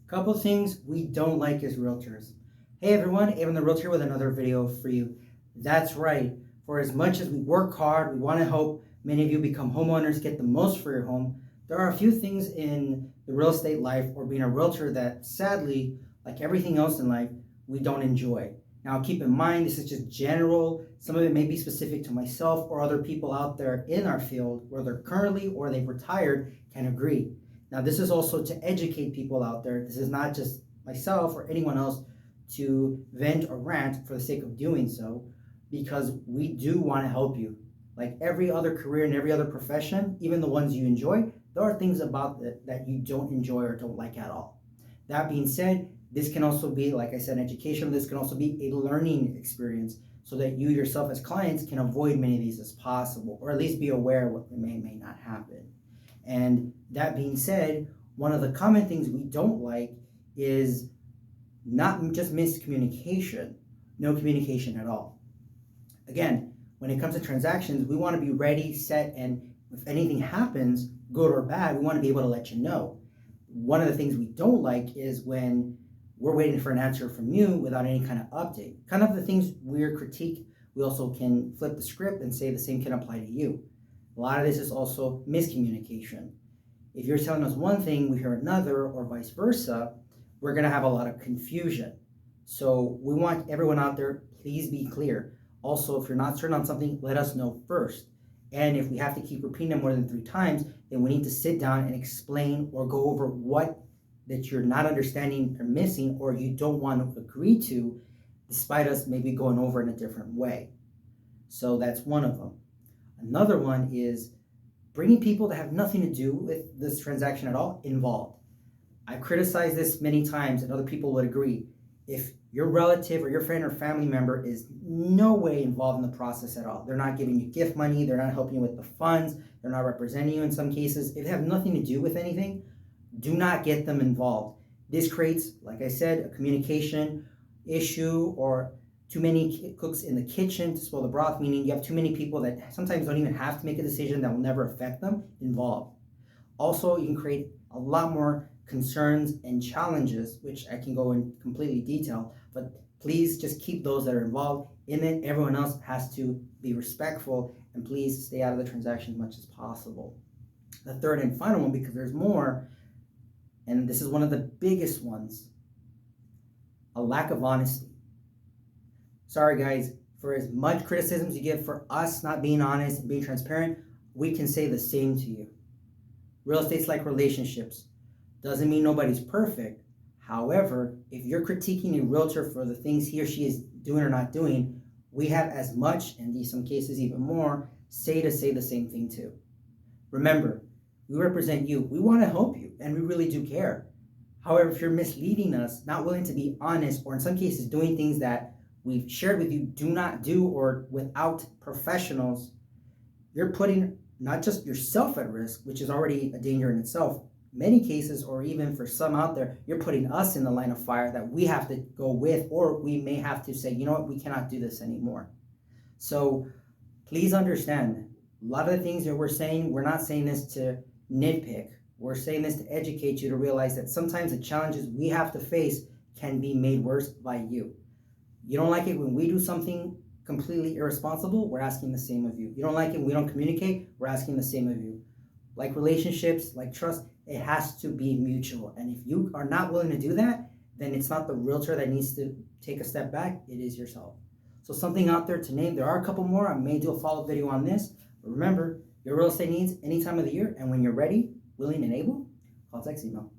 Couple things we don't like as realtors. Hey everyone, Avon the Realtor with another video for you. That's right. For as much as we work hard, we want to help many of you become homeowners, get the most for your home. There are a few things in the real estate life or being a realtor that sadly, like everything else in life, we don't enjoy. Now keep in mind, this is just general. Some of it may be specific to myself or other people out there in our field, whether currently or they've retired, can agree. Now, this is also to educate people out there. This is not just myself or anyone else to vent or rant for the sake of doing so, because we do want to help you. Like every other career and every other profession, even the ones you enjoy, there are things about it that you don't enjoy or don't like at all. That being said, this can also be, like I said, education. This can also be a learning experience so that you yourself as clients can avoid many of these as possible, or at least be aware of what may not happen. And that being said, one of the common things we don't like is not just miscommunication, no communication at all. Again, when it comes to transactions, we want to be ready, set, and if anything happens, good or bad, we want to be able to let you know. One of the things we don't like is when we're waiting for an answer from you without any kind of update. Kind of the things we're critique, we also can flip the script and say the same can apply to you. A lot of this is also miscommunication. If you're telling us one thing, we hear another, or vice versa, we're going to have a lot of confusion. So we want everyone out there, please be clear. Also, if you're not certain on something, let us know first. And if we have to keep repeating it more than 3 times, then we need to sit down and explain or go over what that you're not understanding or missing, or you don't want to agree to, despite us maybe going over in a different way. So that's one of them. Another one is bringing people that have nothing to do with this transaction at all involved. I've criticized this many times, and other people would agree. If your relative or your friend or family member is no way involved in the process at all, they're not giving you gift money, they're not helping you with the funds, they're not representing you in some cases, if they have nothing to do with anything, do not get them involved. This creates, like I said, a communication issue, or too many cooks in the kitchen to spoil the broth, meaning you have too many people that sometimes don't even have to make a decision that will never affect them involved. Also, you can create a lot more concerns and challenges, which I can go in completely detail, but please just keep those that are involved in it. Everyone else has to be respectful, and please stay out of the transaction as much as possible. The third and final one, because there's more, and this is one of the biggest ones, a lack of honesty. Sorry guys, for as much criticisms you give for us not being honest and being transparent, we can say the same to you. Real estate's like relationships. Doesn't mean nobody's perfect. However, if you're critiquing a realtor for the things he or she is doing or not doing, we have as much, and in some cases even more, say the same thing too. Remember, we represent you. We want to help you, and we really do care. However, if you're misleading us, not willing to be honest, or in some cases doing things that we've shared with you do not do, or without professionals, you're putting not just yourself at risk, which is already a danger in itself. Many cases, or even for some out there, you're putting us in the line of fire that we have to go with, or we may have to say, you know what, we cannot do this anymore. So please understand, a lot of the things that we're saying, we're not saying this to nitpick. We're saying this to educate you to realize that sometimes the challenges we have to face can be made worse by you. You don't like it when we do something completely irresponsible, we're asking the same of you. You don't like it when we don't communicate, we're asking the same of you. Like relationships, like trust, it has to be mutual. And if you are not willing to do that, then it's not the realtor that needs to take a step back, it is yourself. So something out there to name. There are a couple more. I may do a follow-up video on this. But remember, your real estate needs any time of the year, and when you're ready, willing, and able, call, text, email.